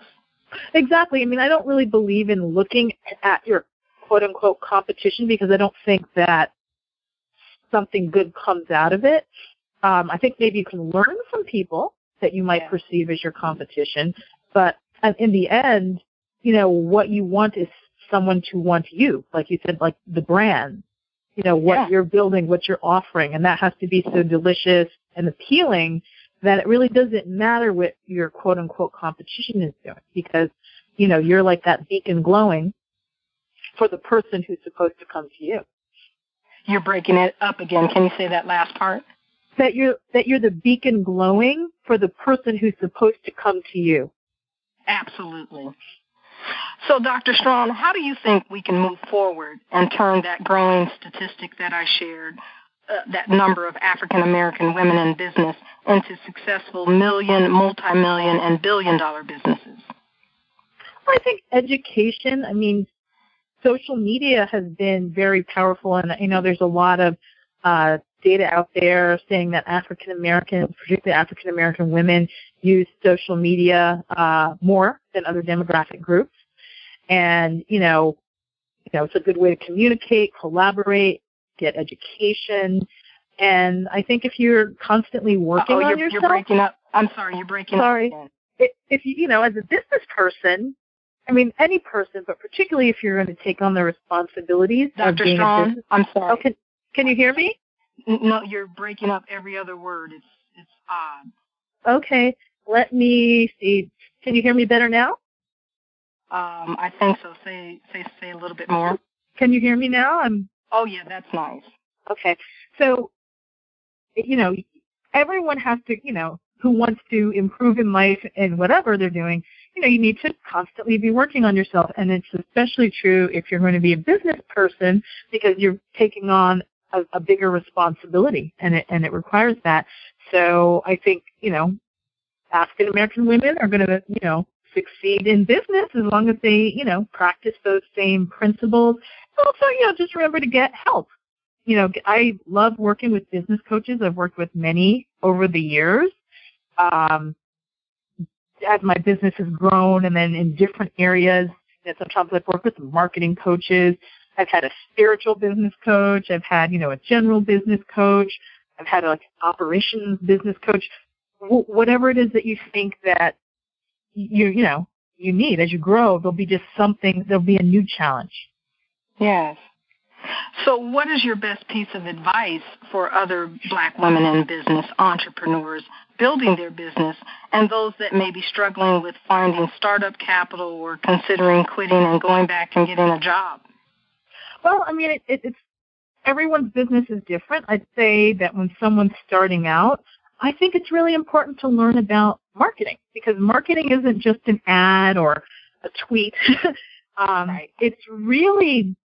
Speaker 5: Exactly. I mean, I don't really believe in looking at your quote-unquote competition because I don't think that something good comes out of it. I think maybe you can learn from people that you might perceive as your competition, but in the end, what you want is someone to want you, like you said, like the brand, what you're building, what you're offering, and that has to be so delicious and appealing that it really doesn't matter what your quote-unquote competition is doing because, you're like that beacon glowing for the person who's supposed to come to you.
Speaker 3: You're breaking it up again. Can you say that last part?
Speaker 5: That you're the beacon glowing for the person who's supposed to come to you.
Speaker 3: Absolutely. So, Dr. Strachan, how do you think we can move forward and turn that growing statistic that I shared, that number of African-American women in business, into successful million, multi-million, and billion-dollar businesses?
Speaker 5: I think education, social media has been very powerful, and there's a lot of data out there saying that African-American, particularly African-American women, use social media more than other demographic groups. And, it's a good way to communicate, collaborate, get education. And I think if you're constantly working on yourself.
Speaker 3: You're breaking up. I'm sorry, you're breaking up again.
Speaker 5: If you, as a business person, any person, but particularly if you're going to take on the responsibilities of being a business.
Speaker 3: I'm sorry.
Speaker 5: Oh, can you hear me?
Speaker 3: No, you're breaking up every other word. It's odd.
Speaker 5: Okay, let me see. Can you hear me better now?
Speaker 3: I think so. Say a little bit more.
Speaker 5: Can you hear me now?
Speaker 3: Oh yeah, that's nice.
Speaker 5: Okay, so everyone has to, who wants to improve in life and whatever they're doing, you need to constantly be working on yourself, and it's especially true if you're going to be a business person because you're taking on a bigger responsibility, and it requires that. So I think, African American women are going to, succeed in business as long as they, practice those same principles. Also, just remember to get help. I love working with business coaches. I've worked with many over the years. As my business has grown, and then in different areas, sometimes I've worked with marketing coaches. I've had a spiritual business coach. I've had, a general business coach. I've had an operations business coach. Whatever it is that you think that you need as you grow, there'll be a new challenge.
Speaker 3: Yes. So what is your best piece of advice for other Black women in business, entrepreneurs, building their business, and those that may be struggling with finding startup capital or considering quitting and going back and getting a job?
Speaker 5: Well, it's everyone's business is different. I'd say that when someone's starting out, I think it's really important to learn about marketing because marketing isn't just an ad or a tweet.
Speaker 3: Right.
Speaker 5: It's really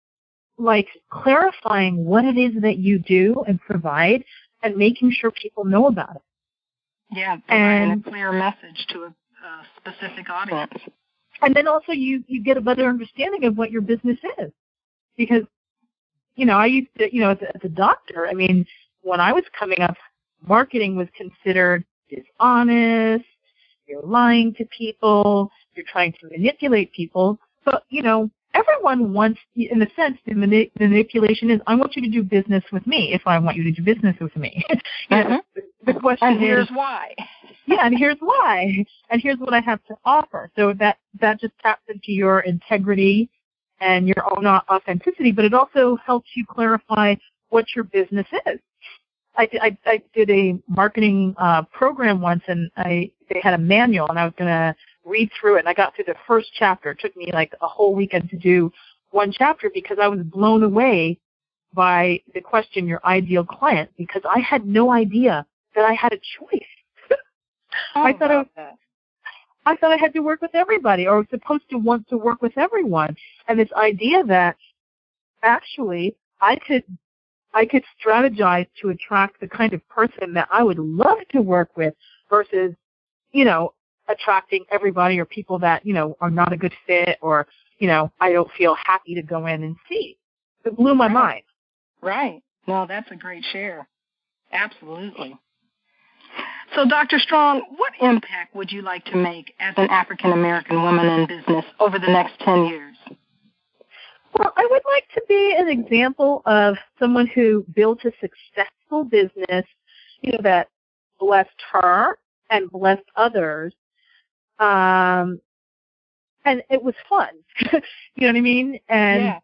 Speaker 5: like clarifying what it is that you do and provide and making sure people know about it.
Speaker 3: Yeah, and a clear message to a specific audience.
Speaker 5: And then also you get a better understanding of what your business is. Because, I used to, as a doctor, when I was coming up, marketing was considered dishonest, you're lying to people, you're trying to manipulate people. But, everyone wants, in a sense, the manipulation is, I want you to do business with me if I want you to do business with me. The question
Speaker 3: and here's
Speaker 5: is,
Speaker 3: why.
Speaker 5: Yeah, and here's why. And here's what I have to offer. So that just taps into your integrity and your own authenticity, but it also helps you clarify what your business is. I did a marketing program once, and they had a manual, and I was going to read through it, and I got through the first chapter. It took me like a whole weekend to do one chapter because I was blown away by the question, your ideal client, because I had no idea that I had a choice. I I thought I had to work with everybody or was supposed to want to work with everyone. And this idea that actually I could strategize to attract the kind of person that I would love to work with versus, attracting everybody or people that, are not a good fit or, I don't feel happy to go in and see. It blew my mind.
Speaker 3: Right. No, that's a great share. Absolutely. So, Dr. Strong, what impact would you like to make as an African-American woman in business over the next 10 years?
Speaker 5: Well, I would like to be an example of someone who built a successful business, that blessed her and blessed others. And it was fun. You know what I mean? And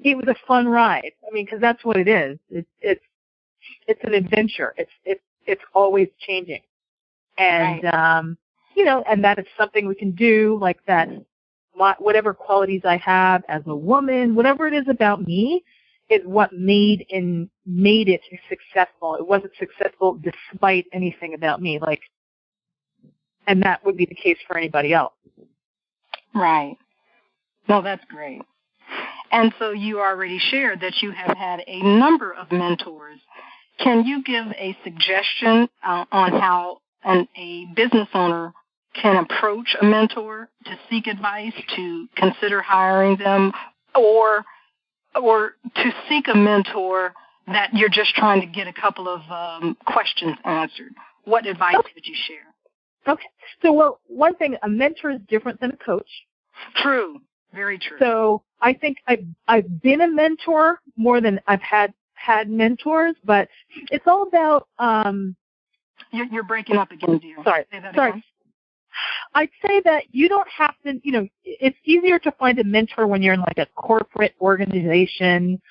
Speaker 5: it was a fun ride. I mean, because that's what it is. It's an adventure. It's always changing. And, and that is something we can do like that. Whatever qualities I have as a woman, whatever it is about me is what made it successful. It wasn't successful despite anything about me. And that would be the case for anybody else.
Speaker 3: Right. No, that's great. And so you already shared that you have had a number of mentors. Can you give a suggestion on how a business owner can approach a mentor to seek advice, to consider hiring them, or to seek a mentor that you're just trying to get a couple of questions answered? What advice would you share?
Speaker 5: Okay. So, one thing, a mentor is different than a coach.
Speaker 3: True. Very true.
Speaker 5: So I think I've been a mentor more than I've had mentors, but it's all about
Speaker 3: You're breaking up again, dear.
Speaker 5: Sorry.
Speaker 3: Say that
Speaker 5: Sorry.
Speaker 3: again.
Speaker 5: I'd say that you don't have to, it's easier to find a mentor when you're in like a corporate organization,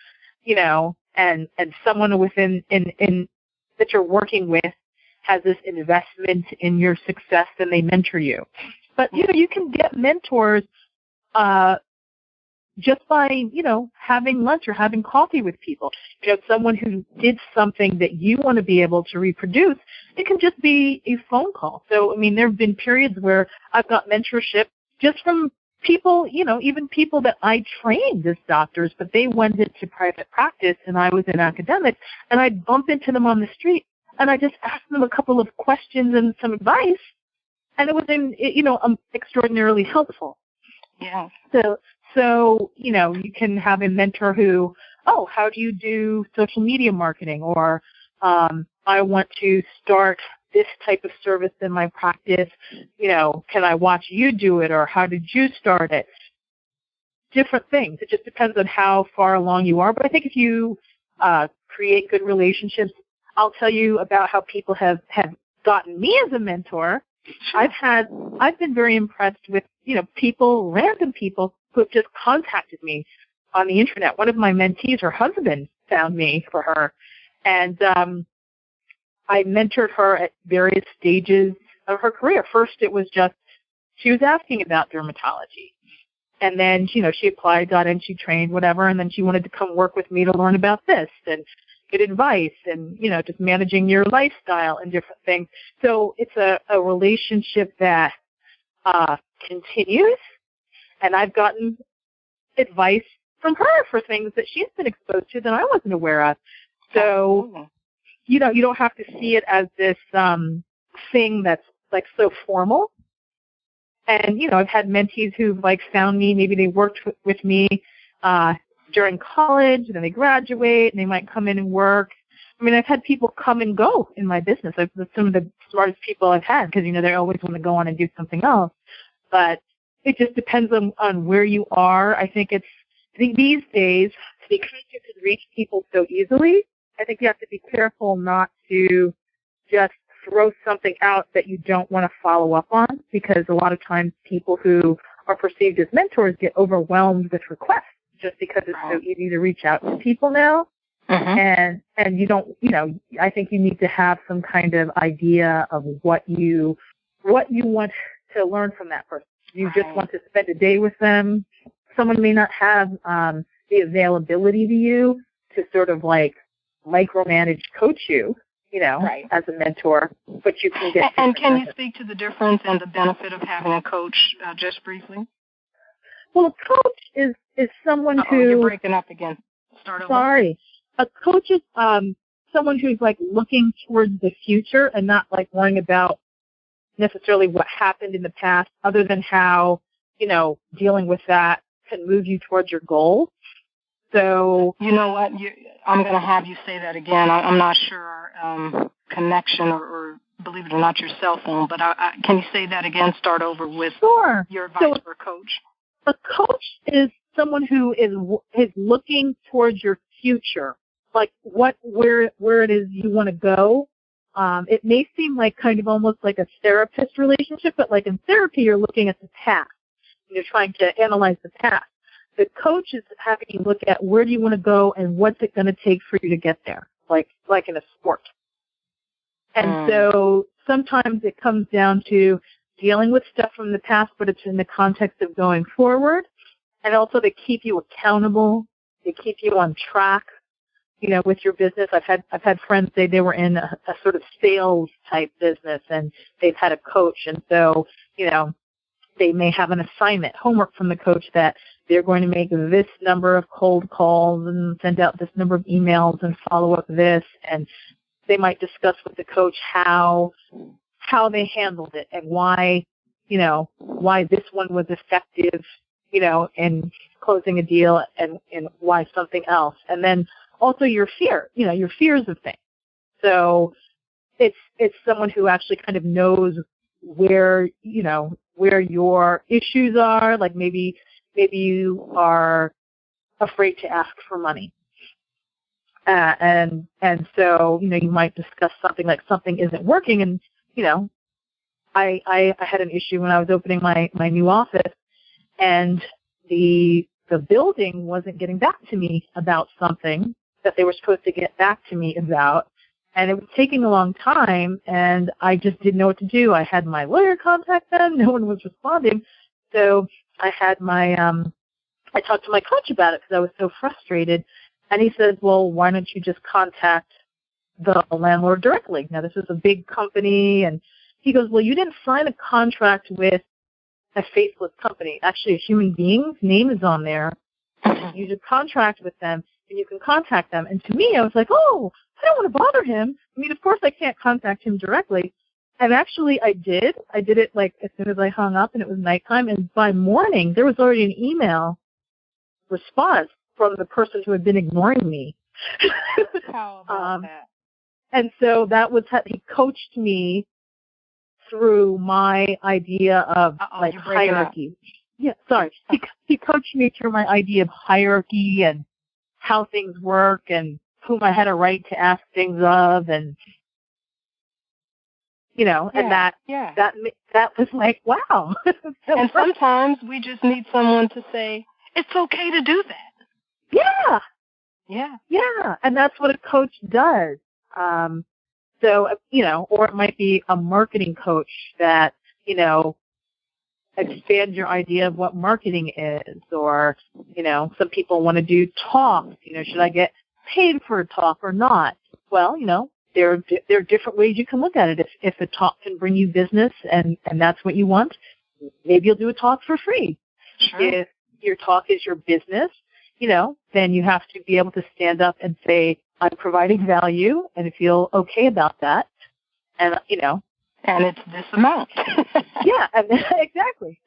Speaker 5: and someone within in that you're working with has this investment in your success and they mentor you. But, you can get mentors just by, having lunch or having coffee with people. Someone who did something that you want to be able to reproduce, it can just be a phone call. So, there have been periods where I've got mentorship just from people, even people that I trained as doctors, but they went into private practice and I was in academics, and I'd bump into them on the street and I just asked them a couple of questions and some advice, and it was, extraordinarily helpful.
Speaker 3: Yeah.
Speaker 5: So, you can have a mentor who, how do you do social media marketing? Or, I want to start this type of service in my practice. Can I watch you do it? Or how did you start it? Different things. It just depends on how far along you are. But I think if you, create good relationships, I'll tell you about how people have gotten me as a mentor. I've been very impressed with, random people who have just contacted me on the internet. One of my mentees, her husband, found me for her, and I mentored her at various stages of her career. First, it was just she was asking about dermatology, and then she applied, got in, she trained, whatever, and then she wanted to come work with me to learn about this and get advice and just managing your lifestyle and different things. So it's a relationship that continues. And I've gotten advice from her for things that she's been exposed to that I wasn't aware of. So, you don't have to see it as this thing that's like so formal. And, I've had mentees who've found me, maybe they worked with me during college, and then they graduate, and they might come in and work. I've had people come and go in my business. Some of the smartest people I've had because, they always want to go on and do something else. But it just depends on where you are. I think these days, because you can reach people so easily, I think you have to be careful not to just throw something out that you don't want to follow up on, because a lot of times people who are perceived as mentors get overwhelmed with requests just because it's so easy to reach out to people now. Mm-hmm. And you don't, I think you need to have some kind of idea of what you want to learn from that person. You just want to spend a day with them. Someone may not have the availability to you to sort of micromanage, coach you.
Speaker 3: right.
Speaker 5: as a mentor, but you can get.
Speaker 3: And can you speak to the difference and the benefit of having a coach just briefly?
Speaker 5: Well, a coach is someone who.
Speaker 3: You're breaking up again. Start over.
Speaker 5: Sorry. A coach is someone who's like looking towards the future and not like worrying about necessarily what happened in the past, other than how, dealing with that can move you towards your goal. So,
Speaker 3: you know what? I'm going to have you say that again. I'm not sure connection or believe it or not, your cell phone, but can you say that again? Start over with your advice for a coach.
Speaker 5: A coach is someone who is looking towards your future, like where it is you want to go. It may seem like kind of almost like a therapist relationship, but like in therapy, you're looking at the past. You're trying to analyze the past. The coach is having you look at where do you want to go and what's it going to take for you to get there, like in a sport. And so sometimes it comes down to dealing with stuff from the past, but it's in the context of going forward. And also to keep you accountable, to keep you on track, with your business. I've had friends say they were in a sort of sales type business and they've had a coach. And so, they may have an assignment, homework from the coach that they're going to make this number of cold calls and send out this number of emails and follow up this. And they might discuss with the coach how they handled it and why this one was effective, in closing a deal and why something else. And then also your fears of things. So it's someone who actually kind of knows where your issues are. Like maybe you are afraid to ask for money. And so, you might discuss something like something isn't working. And, I had an issue when I was opening my new office, and the building wasn't getting back to me about something that they were supposed to get back to me about. And it was taking a long time, and I just didn't know what to do. I had my lawyer contact them. No one was responding. So I had I talked to my coach about it because I was so frustrated. And he said, well, why don't you just contact the landlord directly? Now, this is a big company. And he goes, well, you didn't sign a contract with a faceless company. Actually, a human being's name is on there. You did contract with them, and you can contact them. And to me, I was like, oh, I don't want to bother him. I mean, of course, I can't contact him directly. And actually, I did. I did it, like, as soon as I hung up, and it was nighttime. And by morning, there was already an email response from the person who had been ignoring me.
Speaker 3: How about that?
Speaker 5: And so that was how he coached me through my idea of hierarchy. Yeah, sorry. He coached me through my idea of hierarchy and how things work and whom I had a right to ask things of, and and that was like, wow.
Speaker 3: And sometimes we just need someone to say, it's okay to do that.
Speaker 5: Yeah.
Speaker 3: Yeah.
Speaker 5: Yeah. And that's what a coach does. So, or it might be a marketing coach that, expand your idea of what marketing is, or, some people want to do talks. Should I get paid for a talk or not? Well, there are different ways you can look at it. If a talk can bring you business and that's what you want, maybe you'll do a talk for free.
Speaker 3: Sure.
Speaker 5: If your talk is your business, then you have to be able to stand up and say, I'm providing value and feel okay about that. And,
Speaker 3: and it's this amount.
Speaker 5: Yeah, exactly.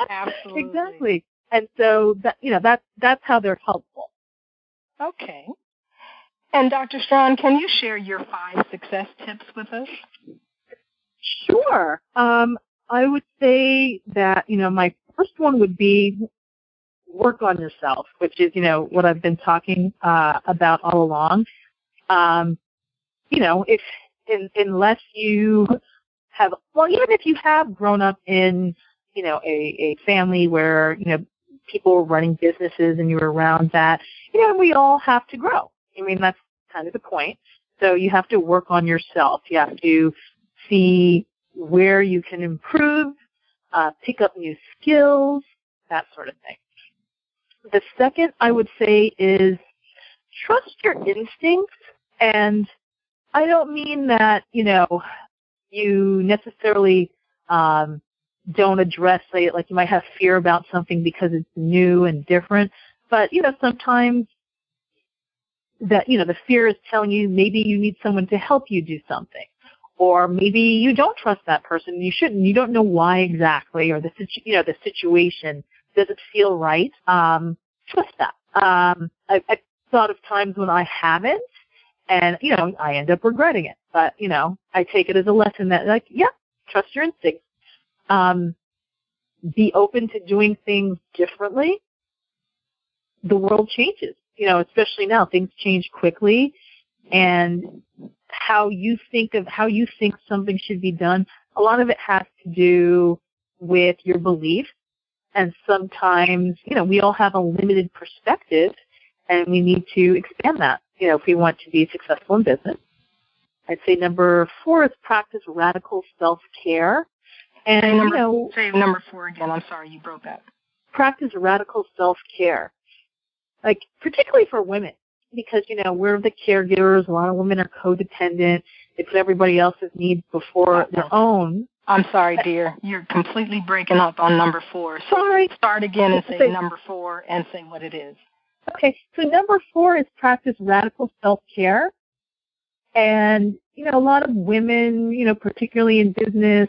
Speaker 3: Absolutely.
Speaker 5: Exactly. And so that's how they're helpful.
Speaker 3: Okay. And Dr. Strachan, can you share your 5 success tips with us?
Speaker 5: Sure. I would say that, my first one would be work on yourself, which is, what I've been talking about all along. Unless you have, even if you have grown up in, a family where, people were running businesses and you were around that, we all have to grow. I mean, that's kind of the point. So you have to work on yourself. You have to see where you can improve, pick up new skills, that sort of thing. The second I would say is trust your instincts and I don't mean that, you necessarily don't address, say, like you might have fear about something because it's new and different. But, sometimes that, the fear is telling you maybe you need someone to help you do something. Or maybe you don't trust that person. You shouldn't. You don't know why exactly, or the situation doesn't feel right. Trust that. I've thought of times when I haven't, and I end up regretting it. But I take it as a lesson that, like, yeah, trust your instincts. Be open to doing things differently. The world changes. Especially now, things change quickly, and how you think something should be done, a lot of it has to do with your beliefs. And sometimes, we all have a limited perspective, and we need to expand that, if we want to be successful in business. I'd say number 4 is practice radical self-care. And,
Speaker 3: say number 4 again. I'm sorry, you broke that.
Speaker 5: Practice radical self-care. Like, particularly for women, because, we're the caregivers. A lot of women are codependent. They put everybody else's needs before their own.
Speaker 3: I'm sorry, dear. You're completely breaking up on number 4. So
Speaker 5: sorry.
Speaker 3: Start again and say number 4 and say what it is.
Speaker 5: Okay. So number 4 is practice radical self-care. And, a lot of women, particularly in business,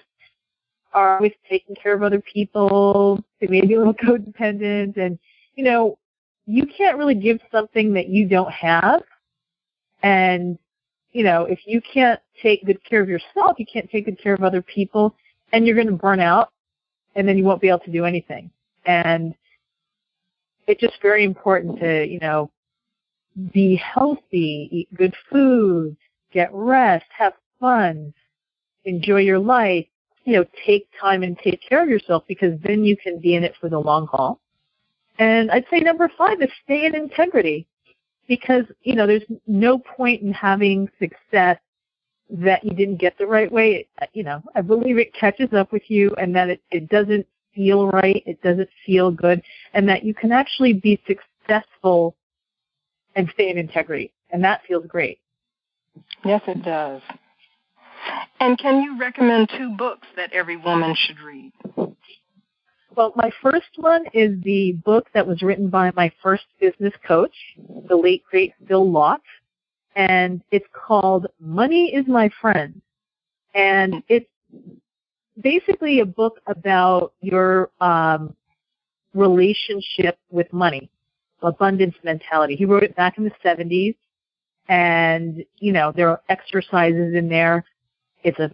Speaker 5: are always taking care of other people. They may be a little codependent. And, you can't really give something that you don't have. And, if you can't take good care of yourself, you can't take good care of other people, and you're going to burn out, and then you won't be able to do anything. And it's just very important to, be healthy, eat good food, get rest, have fun, enjoy your life, take time and take care of yourself, because then you can be in it for the long haul. And I'd say number 5 is stay in integrity, because, there's no point in having success that you didn't get the right way. I believe it catches up with you, and that it doesn't feel right, it doesn't feel good, and that you can actually be successful and stay in integrity. And that feels great.
Speaker 3: Yes, it does. And can you recommend 2 books that every woman should read?
Speaker 5: Well, my first one is the book that was written by my first business coach, the late, great Phil Lott, and it's called Money is My Friend. And it's basically a book about your relationship with money, abundance mentality. He wrote it back in the 70s, and, there are exercises in there. It's a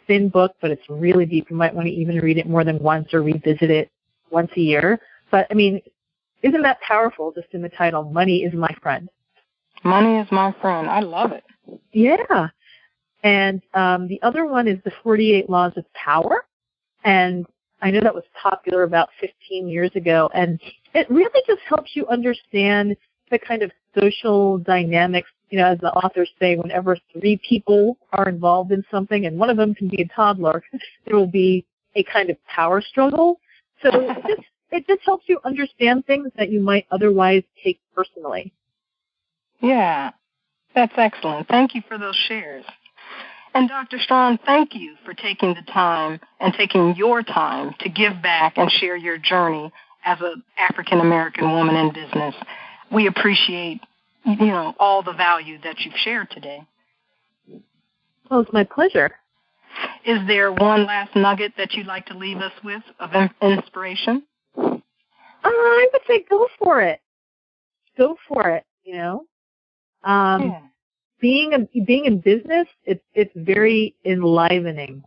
Speaker 5: thin book, but it's really deep. You might want to even read it more than once or revisit it once a year. But, isn't that powerful just in the title, Money is My Friend?
Speaker 3: Money is My Friend. I love it.
Speaker 5: Yeah. And the other one is The 48 Laws of Power. And I know that was popular about 15 years ago. And it really just helps you understand the kind of social dynamics. As the authors say, whenever 3 people are involved in something, and one of them can be a toddler, there will be a kind of power struggle. So it just helps you understand things that you might otherwise take personally.
Speaker 3: Yeah, that's excellent. Thank you for those shares. And Dr. Strachan, thank you for taking the time and taking your time to give back and share your journey as an African-American woman in business. We appreciate all the value that you've shared today.
Speaker 5: Well, it's my pleasure.
Speaker 3: Is there one last nugget that you'd like to leave us with of inspiration?
Speaker 5: I would say go for it. Go for it, Being in business, it's very enlivening.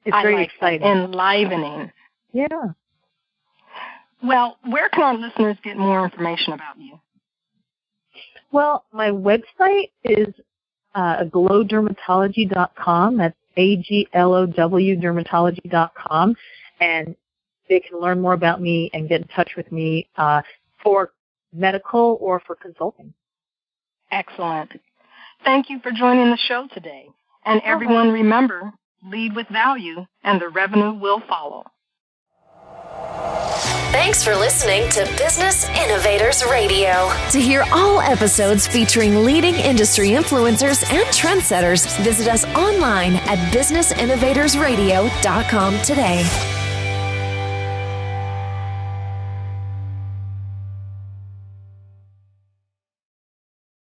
Speaker 5: It's very exciting.
Speaker 3: Enlivening.
Speaker 5: Yeah.
Speaker 3: Well, where can our listeners get more information about you?
Speaker 5: Well, my website is aglowdermatology.com. That's AGLOW dermatology.com. And they can learn more about me and get in touch with me for medical or for consulting.
Speaker 3: Excellent. Thank you for joining the show today. And everyone, remember, lead with value, and the revenue will follow.
Speaker 1: Thanks for listening to Business Innovators Radio. To hear all episodes featuring leading industry influencers and trendsetters, visit us online at businessinnovatorsradio.com today.